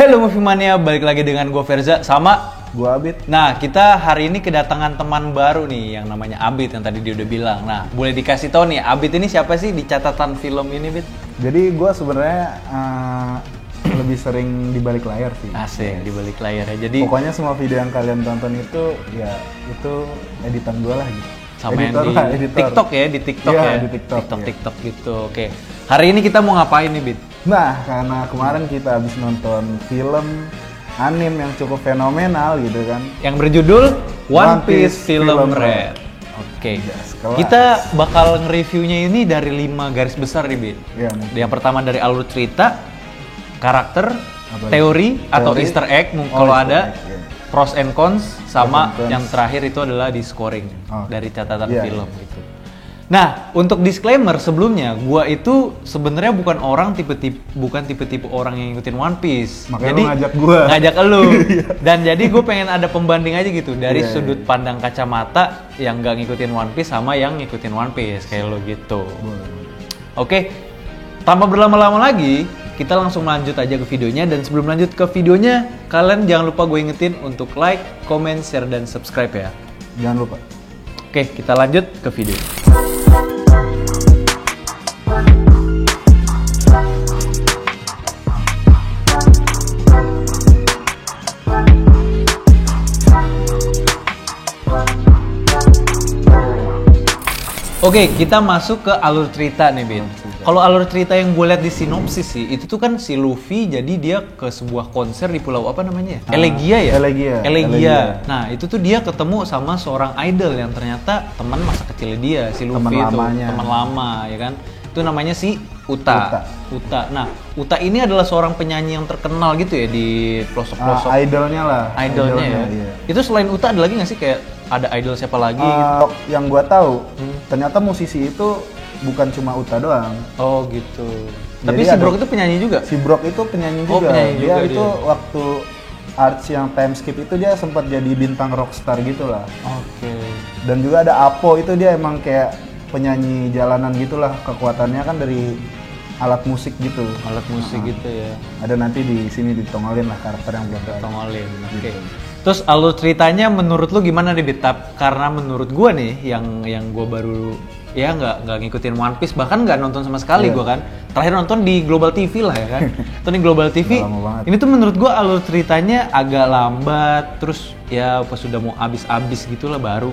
Halo Movie Mania, balik lagi dengan gue Verza sama Gua Abid. Nah, kita hari ini kedatangan teman baru nih yang namanya Abid yang tadi dia udah bilang. Nah, boleh dikasih tahu nih, Abid ini siapa sih di catatan film ini, Bid? Jadi gua sebenarnya lebih sering di balik layar sih. Asik, di balik layar ya. Jadi pokoknya semua video yang kalian tonton itu ya itu editan gua lah gitu. sama editor yang lah, di editor. TikTok ya, di TikTok Iya, ya. di TikTok, iya. TikTok gitu. Oke. Hari ini kita mau ngapain nih, Bid? Nah, karena kemarin kita habis nonton film anime yang cukup fenomenal gitu kan. Yang berjudul One Piece Film Red. Oke. Sekelas. Kita bakal nge-reviewnya ini dari 5 garis besar nih, Bid. Iya, mungkin. Yang pertama dari alur cerita, karakter, Apa teori atau Teori. Easter egg Oh, kalau Easter ada, egg, iya. pros and cons, sama Pros and cons. yang terakhir itu adalah di scoring Oh. dari catatan Iya, film iya. gitu. Nah, untuk disclaimer sebelumnya, gua itu sebenarnya bukan tipe-tipe orang yang ngikutin One Piece. Makanya Jadi lu ngajak gua. ngajak elu. Dan jadi gue pengen ada pembanding aja gitu dari Iya, sudut iya. pandang kacamata yang nggak ngikutin One Piece sama yang ngikutin One Piece kayak lo gitu. Boleh. Oke, tanpa berlama-lama lagi, kita langsung lanjut aja ke videonya. Dan sebelum lanjut ke videonya, kalian jangan lupa gue ingetin untuk like, comment, share, dan subscribe ya. Jangan lupa. Oke, kita lanjut ke video. Oke, kita masuk ke alur cerita nih, Bin. Kalau alur cerita yang gue lihat di sinopsis sih, itu tuh kan si Luffy jadi dia ke sebuah konser di pulau apa namanya? Elegia ya? Elegia. Nah, itu tuh dia ketemu sama seorang idol yang ternyata teman masa kecilnya dia, si Luffy itu. lamanya. Teman lama, ya kan? Itu namanya si Uta. Nah, Uta ini adalah seorang penyanyi yang terkenal gitu ya di pelosok-pelosok. Idolnya lah. Idolnya ya. Iya. Itu selain Uta ada lagi nggak sih kayak ada idol siapa lagi gitu? Yang gua tahu, ternyata musisi itu bukan cuma Uta doang. Oh gitu. Jadi Tapi si ada- Brock itu penyanyi juga? Si Brock itu penyanyi Oh, juga. penyanyi Dia juga itu dia. waktu Arts yang time skip itu dia sempat jadi bintang rockstar gitu lah. Oke. Dan juga ada Apo itu dia emang kayak penyanyi jalanan gitulah, kekuatannya kan dari alat musik gitu. Alat musik gitu ya. Ada nanti di sini ditongolin lah karakter yang belum tahu. Tongolin. Oke. Gitu. Terus alur ceritanya menurut lu gimana nih, Bitap? Karena menurut gua nih yang gua baru ya nggak ngikutin One Piece, bahkan nggak nonton sama sekali Iya. gua kan. Terakhir nonton di Global TV lah ya kan. Nonton di Global TV. Udah lama banget. Ini tuh menurut gua alur ceritanya agak lambat, terus ya pas sudah mau abis-abis gitulah baru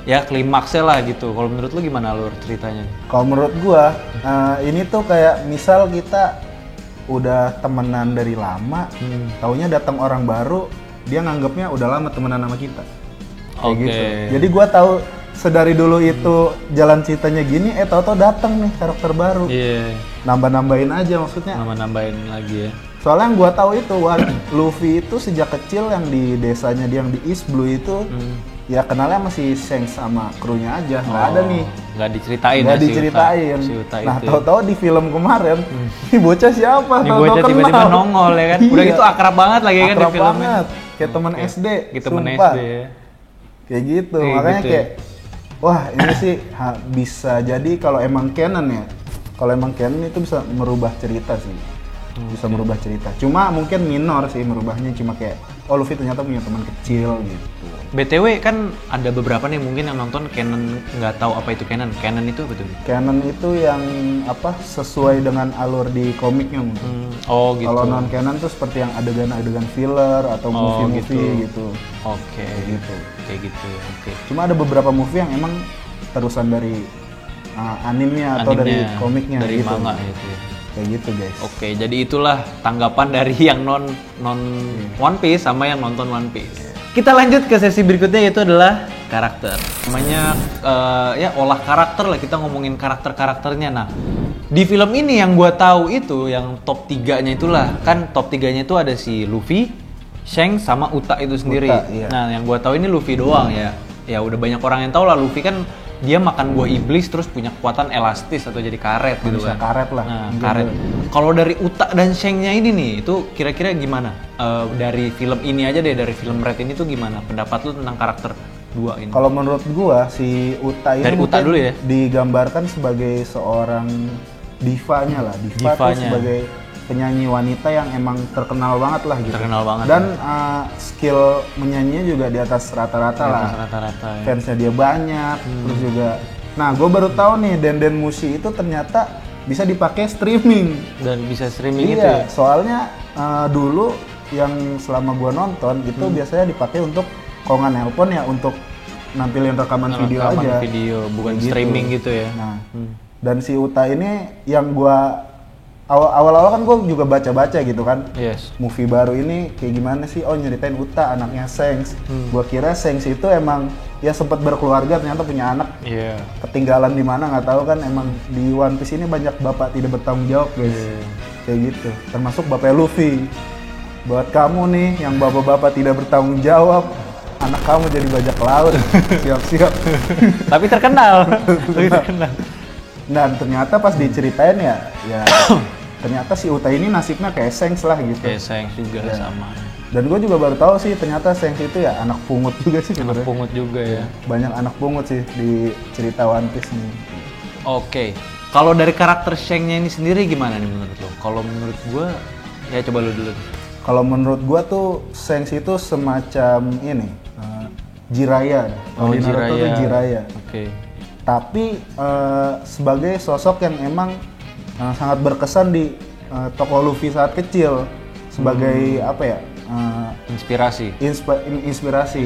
ya klimaksnya lah gitu. Kalau menurut lu gimana alur ceritanya? Kalau menurut gua, ini tuh kayak misal kita udah temenan dari lama, taunya datang orang baru, dia nganggapnya udah lama temenan sama kita. Kayak Oke. gitu. Jadi gua tahu sedari dulu itu jalan ceritanya gini, tahu-tahu datang nih karakter baru. Iya. Nambah-nambahin aja maksudnya. Nambahin lagi ya. Soalnya yang gua tahu itu Luffy itu sejak kecil yang di desanya dia yang di East Blue itu ya kenalnya masih Shanks sama krunya aja, nggak ada nih. Nggak diceritain Nggak ya diceritain. si Uta Nah, itu. tahu-tahu di film kemarin, ini bocah siapa? Ini Tahu-tahu bocah kenal. tiba-tiba nongol ya kan. Udah Iya. gitu akrab banget lagi kan di Akrab filmnya. banget. Kayak temen Oke. SD. Kayak temen sumpah. SD ya. Kayak gitu. Kayak Makanya gitu ya. kayak wah, ini sih bisa jadi kalau emang canon ya. Kalau emang canon itu bisa merubah cerita sih. Bisa merubah cerita. Cuma mungkin minor sih merubahnya, cuma kayak oh Luffy ternyata punya teman kecil gitu. BTW kan ada beberapa nih mungkin yang nonton canon nggak tahu apa itu canon. Canon itu apa tuh? Canon itu yang apa sesuai dengan alur di komiknya mungkin. Oh gitu. Kalau non canon tuh seperti yang adegan-adegan filler atau Oh, movie-movie gitu. Oke. Gitu. Kayak gitu ya. Oke. Cuma ada beberapa movie yang emang terusan dari animenya atau dari Animenya, komiknya dari gitu. manga gitu ya. Kayak gitu guys. Oke, jadi itulah tanggapan dari yang non One Piece sama yang nonton One Piece. Kita lanjut ke sesi berikutnya, yaitu adalah karakter. Namanya ya olah karakter lah, kita ngomongin karakternya. Nah, di film ini yang gua tahu itu yang top 3-nya itulah, kan top 3-nya itu ada si Luffy, Shanks sama Uta itu sendiri. Uta, iya. Nah, yang gua tahu ini Luffy doang ya. Ya udah banyak orang yang tahu lah Luffy kan dia makan buah iblis terus punya kekuatan elastis atau jadi karet gitu Manusia kan. karet lah. Nah, Mungkin karet. gitu. Kalau dari Uta dan Shang-nya ini nih, itu kira-kira gimana? Dari film ini aja deh, dari film Red ini tuh gimana? Pendapat lu tentang karakter dua ini? Kalau menurut gua si Uta ini Dari Uta mungkin dulu ya? digambarkan sebagai seorang divanya lah. Diva tuh Divanya. sebagai penyanyi wanita yang emang terkenal banget lah gitu. Terkenal banget. Dan skill menyanyinya juga di atas rata-rata Di lah. atas rata-rata ya. Fansnya dia banyak, terus juga. Nah, gue baru tahu nih Denden Mushi itu ternyata bisa dipakai streaming. Dan bisa streaming gitu Iya, ya. soalnya dulu yang selama gue nonton itu biasanya dipakai untuk kalau nggak nelpon ya untuk nampilin rekaman video aja. Video, bukan Kayak gitu. streaming gitu ya. Nah, dan si Uta ini yang gua awal-awal kan gua juga baca-baca gitu kan. Yes. Movie baru ini kayak gimana sih? Oh, nyeritain Uta anaknya Sengs. Gua kira Sengs itu emang ya sempat berkeluarga, ternyata punya anak. Iya. Ketinggalan di mana nggak tahu kan. Emang di One Piece ini banyak bapak tidak bertanggung jawab, guys. Kayak gitu. Termasuk bapaknya Luffy. Buat kamu nih yang bapak-bapak tidak bertanggung jawab, anak kamu jadi bajak laut. Siap-siap. Tapi terkenal. Tapi terkenal. Dan ternyata pas diceritain ya ternyata si Uta ini nasibnya kayak Sengs lah gitu. Kayak Sengs juga Ya. sama. Dan gue juga baru tahu sih ternyata Sengs itu ya anak pungut juga sih Anak sebenarnya. pungut juga ya. Banyak anak pungut sih di cerita One Piece nih. Oke. Kalau dari karakter Shang-nya ini sendiri gimana nih menurut lo? Kalau menurut gua ya coba lo dulu. Kalau menurut gue tuh Sengs itu semacam ini Jiraiya. Kalau di Naruto tuh Jiraiya. Oke. Tapi sebagai sosok yang emang sangat berkesan di tokoh Luffy saat kecil sebagai apa ya Inspirasi. inspirasi.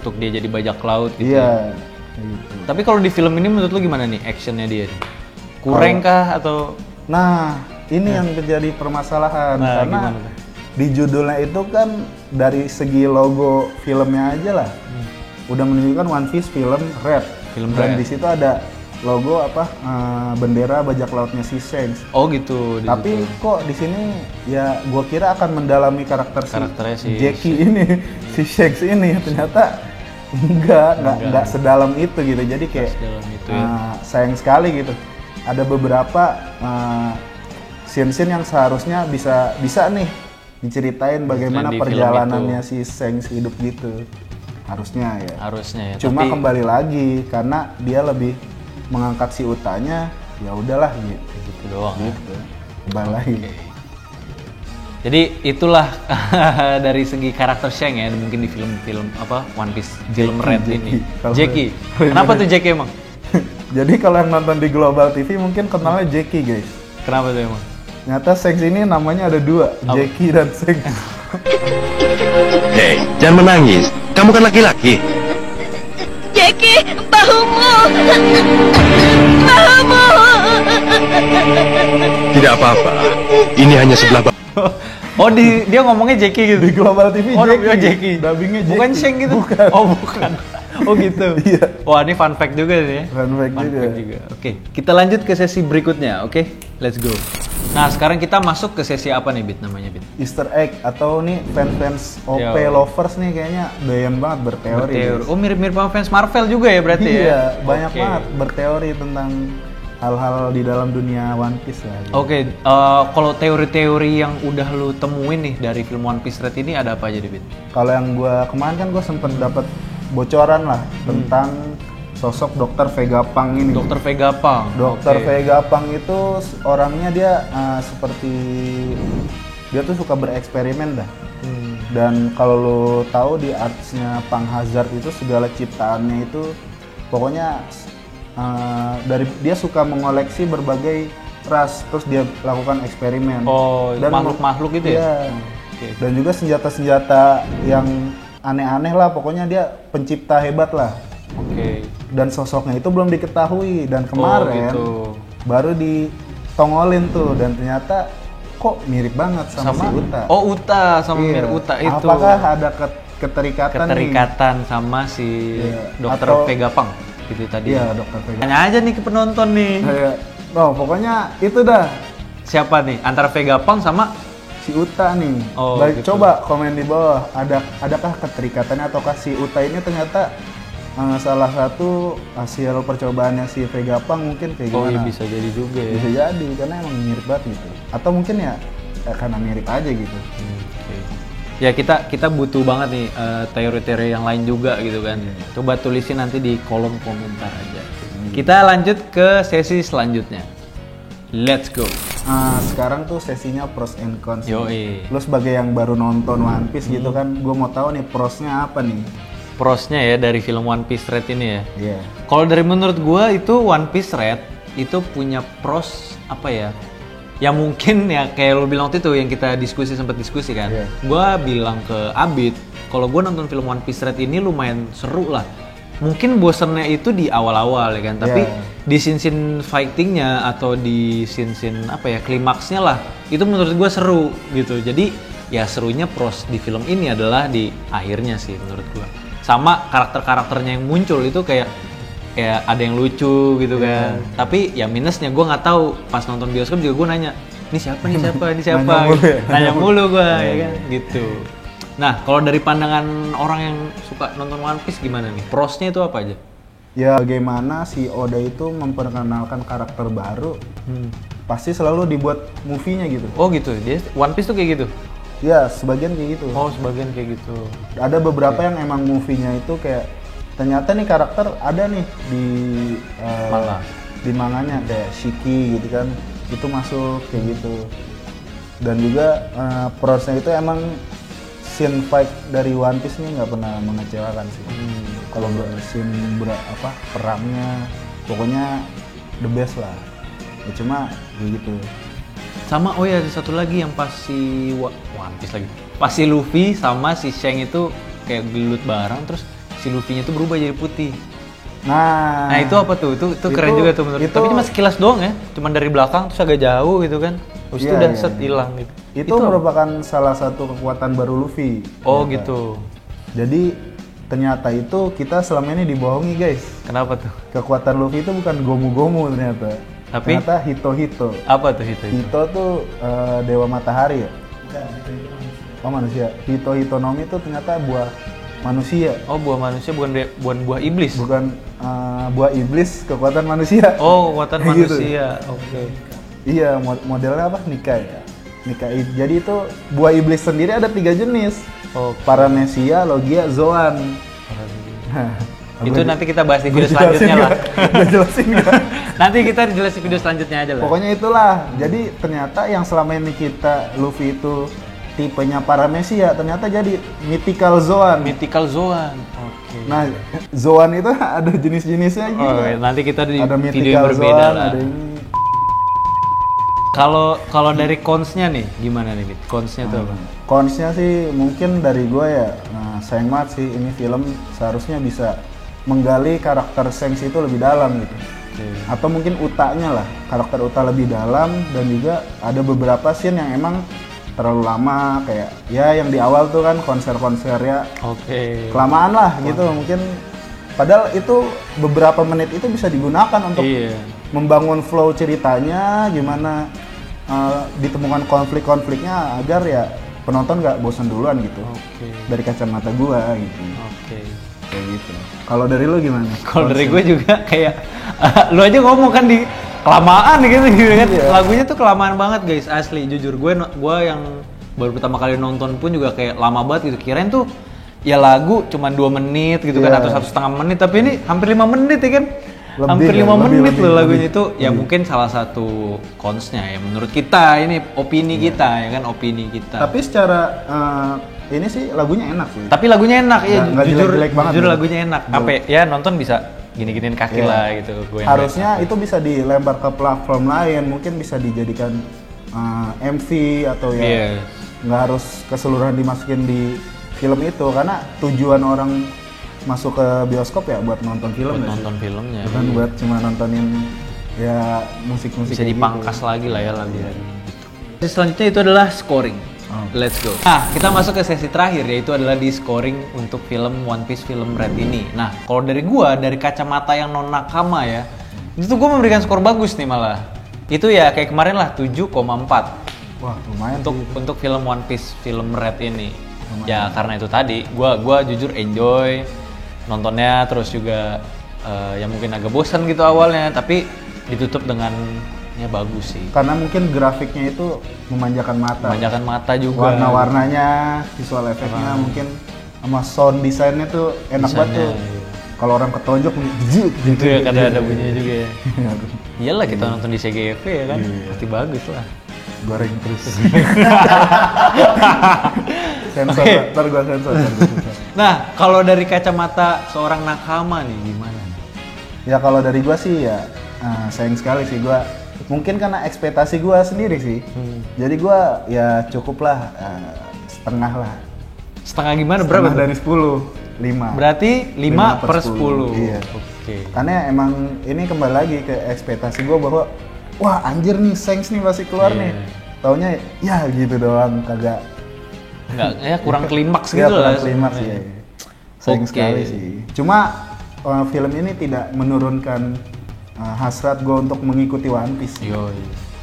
Untuk dia jadi bajak laut gitu. Iya kayak gitu. Tapi kalau di film ini menurut lo gimana nih actionnya dia? Kurang kah atau Nah ini yang menjadi permasalahan Nah, karena gimana tuh? di judulnya itu kan dari segi logo filmnya aja lah udah menunjukkan One Piece film Red. Film Dan Red. di situ ada logo apa bendera bajak lautnya si Shanks. Oh gitu. Tapi kok di sini ya gua kira akan mendalami Karakternya si Jackie ini, si Shanks ini ternyata enggak sedalam itu gitu. Jadi kayak sedalam itu ya. sayang sekali gitu. Ada beberapa scene-scene yang seharusnya bisa nih diceritain bagaimana di film perjalanannya si Shanks hidup gitu. Harusnya ya. Harusnya ya. Cuma tapi, kembali lagi karena dia lebih mengangkat si Utanya, ya udahlah gitu. gitu doang. Ya. Gitu. Kembali lagi. Oke. Jadi itulah dari segi karakter Shang ya mungkin di film-film apa One Piece film Red ini. Jackie. Kenapa tuh Jackie emang? Jadi kalau yang nonton di Global TV mungkin kenalnya Jackie guys. Kenapa tuh emang? Nyata Shanks ini namanya ada dua, Jackie dan Shanks. Hei, jangan menangis. Kamu kan laki-laki. Jackie, bahumu! Bahumu! Tidak apa-apa. Ini hanya sebelah Oh dia ngomongnya Jackie gitu. Di Global TV Oh, Jackie. Jackie. Dubbingnya Jackie. Bukan Shang gitu. Bukan. Oh, bukan. Oh gitu. Iya. Wah, ini fun fact juga nih ya. Fun fact juga. Oke, kita lanjut ke sesi berikutnya. Oke, let's go. Nah, sekarang kita masuk ke sesi apa nih, Bit? Namanya, Bit? Easter egg atau nih fans OP Yo. lovers nih kayaknya doyan banget berteori. Berteori. guys. Oh, mirip-mirip sama fans Marvel juga ya berarti ya? Iya, banyak Oke. banget berteori tentang hal-hal di dalam dunia One Piece lah. gitu. Oke, kalau teori-teori yang udah lu temuin nih dari film One Piece Red ini ada apa aja, Bit? Kalau yang gua kemarin kan gua sempet dapat bocoran lah tentang sosok Dr. Vegapunk ini. Dr. Vegapunk. Dr. Oke. Vegapunk itu orangnya dia seperti dia tuh suka bereksperimen dah. Dan kalau lo tahu di artsnya Punk Hazard itu segala ciptaannya itu pokoknya dari dia suka mengoleksi berbagai ras terus dia lakukan eksperimen. Oh, Dan makhluk-makhluk gitu ya? Iya. Oke. Dan juga senjata-senjata yang aneh-aneh lah pokoknya dia pencipta hebat lah. Oke. Dan sosoknya itu belum diketahui dan kemarin gitu. baru ditongolin tuh dan ternyata kok mirip banget sama si Uta. Oh, Uta sama Iya. mirip Uta itu. Apakah ada keterikatan nih? sama si Iya. Dr. Atau- Vegapunk gitu tadi. Iya, Dr. Vegapunk. Tanya aja nih ke penonton nih. Oh, pokoknya itu dah Siapa nih? Antara Vegapunk sama si Uta nih. Oh, Baik, gitu. coba komen di bawah. Adakah keterikatannya ataukah si Uta ini ternyata salah satu hasil percobaannya si Vegapunk mungkin kayak Oh, gimana? iya bisa jadi juga ya. Bisa jadi karena emang mirip banget gitu. Atau mungkin ya karena mirip aja gitu. Oke. Ya kita butuh banget nih teori-teori yang lain juga gitu kan. Coba tulisin nanti di kolom komentar aja. Kita lanjut ke sesi selanjutnya. Let's go. Sekarang tuh sesinya pros and cons. Yoi. Lo sebagai yang baru nonton One Piece gitu kan, gue mau tahu nih prosnya apa nih? Prosnya ya dari film One Piece Red ini ya. Iya. Kalau dari menurut gua itu One Piece Red itu punya pros apa ya? Ya mungkin ya kayak lo bilang waktu itu yang kita sempat diskusi kan. Iya. Gua bilang ke Abid, kalau gua nonton film One Piece Red ini lumayan seru lah. Mungkin bosennya itu di awal-awal ya kan, tapi di scene-scene fightingnya atau di scene-scene apa ya klimaksnya lah, itu menurut gua seru gitu. Jadi ya serunya pros di film ini adalah di akhirnya sih menurut gua. Sama karakter-karakternya yang muncul itu kayak ada yang lucu gitu kan. Tapi ya minusnya gue nggak tahu pas nonton bioskop juga gue nanya, ini siapa nih siapa ini siapa? Nanya mulu ya? Nanya mulu gue ya kan gitu. Nah kalau dari pandangan orang yang suka nonton One Piece gimana nih? Prosnya itu apa aja? Ya bagaimana si Oda itu memperkenalkan karakter baru, pasti selalu dibuat movie-nya gitu. Oh gitu, dia One Piece tuh kayak gitu? Ya sebagian kayak gitu. Oh sebagian kayak gitu. Ada beberapa yang emang movie-nya itu kayak ternyata nih karakter ada nih di Manga. di manganya kayak Shiki gitu kan, itu masuk kayak gitu. Dan juga prosnya itu emang scene fight dari One Piece ini nggak pernah mengecewakan sih. Kalau scene perangnya pokoknya the best lah. Ya, cuma kayak gitu. Sama oh ya ada satu lagi yang pas si One Piece lagi. Pas si Luffy sama si Shanks itu kayak gelut bareng terus si Luffy-nya tuh berubah jadi putih. Nah itu apa tuh? Itu keren juga tuh menurut. Tapi cuma sekilas doang ya, cuma dari belakang terus agak jauh gitu kan. Terus itu udah set hilang gitu. Itu merupakan salah satu kekuatan baru Luffy. Oh ternyata. gitu. Jadi ternyata itu kita selama ini dibohongi guys. Kenapa tuh? Kekuatan Luffy itu bukan Gomu-Gomu ternyata. Tapi? Ternyata Hito-Hito. Apa tuh Hito? Hito tuh dewa matahari ya? Oh manusia. Hito-Hito no Mi itu ternyata buah manusia. Oh buah manusia bukan buah iblis. Bukan buah iblis, kekuatan manusia. Oh kekuatan Gitu. manusia. Oke. Iya, modelnya apa? Nikai. Nikai. Jadi itu buah iblis sendiri ada 3 jenis. Oh. Paramecia, Logia, Zoan. Nah, Itu nanti kita bahas di video Gua jelasin selanjutnya lah. nggak? Gua jelasin nggak? Nanti kita dijelasin video selanjutnya aja lah. Pokoknya itulah. Jadi ternyata yang selama ini kita Luffy itu tipenya Paramecia, ternyata jadi Mythical Zoan. Mythical Zoan. Oke. Nah, Zoan itu ada jenis-jenisnya gitu. Oh, nanti kita di Ada video yang Mythical berbeda Zoan, lah. ada ini. Kalau dari cons-nya nih, gimana nih, Mit? Cons-nya tuh apa? Cons-nya sih mungkin dari gue ya, sayang banget sih ini film seharusnya bisa menggali karakter Shanks itu lebih dalam gitu. Atau mungkin utanya lah, karakter uta lebih dalam, dan juga ada beberapa scene yang emang terlalu lama, kayak ya yang di awal tuh kan konser-konser ya Oke. kelamaan lah gitu mungkin. Padahal itu beberapa menit itu bisa digunakan untuk membangun flow ceritanya, gimana ditemukan konflik-konfliknya agar ya penonton nggak bosan duluan gitu. Dari kacamata gua gitu. Kayak gitu. Kalau dari lu gimana? Kalau dari gue juga kayak lu aja ngomong kan di kelamaan gitu kan. Lagunya tuh kelamaan banget guys, asli. Jujur gue yang baru pertama kali nonton pun juga kayak lama banget gitu. Kirain tuh ya lagu cuma 2 menit gitu kan atau 1,5 menit, tapi ini hampir 5 menit ya kan. Hampir 5 menit loh lagunya itu. Ya mungkin salah satu cons-nya ya menurut kita, ini opini kita ya kan, opini kita. Tapi secara ini sih lagunya enak sih. Tapi lagunya enak ya, Nggak jelek-jelek banget jujur ya. lagunya enak. Apa ya nonton bisa gini-giniin kaki lah gitu. Harusnya itu bisa dilempar ke platform lain, mungkin bisa dijadikan MV atau ya nggak harus keseluruhan dimasukin di film itu, karena tujuan orang masuk ke bioskop ya buat nonton film. Buat nonton filmnya. Bukan buat cuma nontonin ya musik-musik. Bisa kayak dipangkas gitu. lagi lah ya lagu-lagu. Selanjutnya itu adalah scoring. Let's go. Nah, kita masuk ke sesi terakhir, yaitu adalah di scoring untuk film One Piece film Red ini. Nah, kalau dari gua, dari kacamata yang non nakama ya, itu tuh gua memberikan skor bagus nih malah. Itu ya kayak kemarin lah 7,4. Wah, lumayan Untuk film One Piece film Red ini. Ya karena itu tadi, gua jujur enjoy nontonnya, terus juga ya mungkin agak bosan gitu awalnya, tapi ditutup dengan ya bagus sih. Karena mungkin grafiknya itu memanjakan mata. Memanjakan mata juga. Warna-warnanya, visual efeknya mungkin sama sound desainnya tuh enak banget tuh. kalau orang ketonjok nih, jijik Gitu ya, kadang ada bunyinya juga ya. Aduh, Iyalah kita nonton di CGV ya kan, Iya. pasti bagus lah. goreng terus. Sensor, Oke. ntar gua sensor. Nah, kalau dari kacamata seorang nakama nih gimana? Ya kalau dari gua sih ya sayang sekali sih gua. Mungkin karena ekspektasi gua sendiri sih. Jadi gua ya cukup lah setengah lah. Setengah gimana? Berapa? Setengah tuh? dari 10, 5. Berarti 5/10. Iya. Oke. Karena emang ini kembali lagi ke ekspektasi gua bahwa wah anjir nih Sengs nih pasti keluar Iya. nih. Taunya ya gitu doang, kagak Enggak, ya kurang klimaks ya, gitu lah. kurang klimaks ya. Sayang Oke. sekali sih. Cuma film ini tidak menurunkan hasrat gue untuk mengikuti One Piece. Yoi.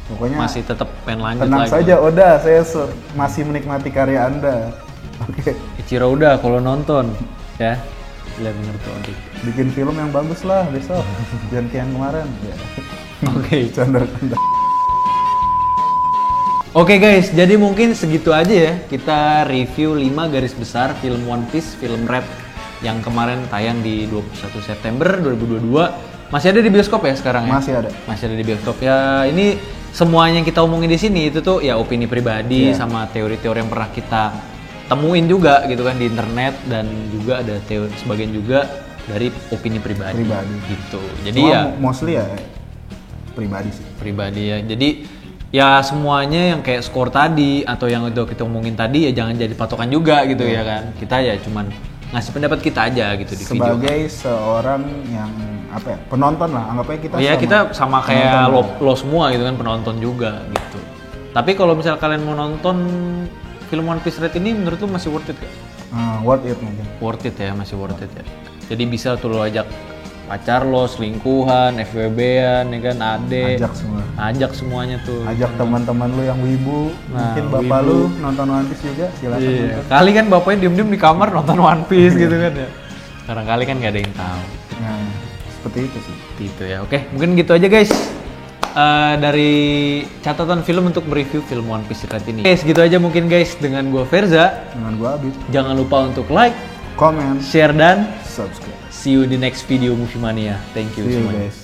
Pokoknya Masih tetap pengen lanjut tenang lagi. saja Oda, saya masih menikmati karya Anda. Oke, Ichiro udah kalau nonton ya. Lihat bener tuh adik. bikin film yang bagus lah besok. Jangan kayak yang kemarin. Ya. Oke. Canda-canda. Oke guys, jadi mungkin segitu aja ya kita review 5 garis besar film One Piece, film rap yang kemarin tayang di 21 September 2022. Masih ada di bioskop ya sekarang ya? Masih ada. Masih ada di bioskop ya. Ini semuanya yang kita omongin di sini itu tuh ya opini pribadi Iya. sama teori-teori yang pernah kita temuin juga gitu kan di internet, dan juga ada teori sebagian juga dari opini pribadi. Gitu. Jadi Cuma ya mostly ya pribadi sih. pribadi ya. Jadi ya semuanya yang kayak skor tadi atau yang udah kita omongin tadi ya jangan jadi patokan juga gitu ya kan. Kita ya cuman ngasih pendapat kita aja gitu di video. Sebagai seorang yang apa ya, penonton lah, anggap aja kita Oh iya, kita sama kayak penonton. lo semua gitu kan, penonton juga gitu. Tapi kalau misal kalian mau nonton film One Piece Red ini menurut lu masih worth it gak? Worth it mungkin. Worth it ya, masih worth it ya. Jadi bisa tuh lo ajak pacar lo, selingkuhan, FWB-an, ya kan, ade. Ajak semua. Ajak semuanya tuh. Ajak teman-teman lu yang wibu, Nah, mungkin bapak wibu. lu nonton One Piece juga, silakan Iya. nonton. Kali kan bapaknya diem-diem di kamar nonton One Piece gitu kan ya. Karena kali kan nggak ada yang tahu. Nah, seperti itu sih. Gitu ya. Oke, mungkin gitu aja guys. Dari catatan film untuk mereview film One Piece Red ini. Oke, segitu aja mungkin guys dengan gua Verza. Dengan gua Abid, Jangan lupa untuk like, comment, share, dan subscribe. see you di next video Movie Mania. Thank you See you semuanya. guys.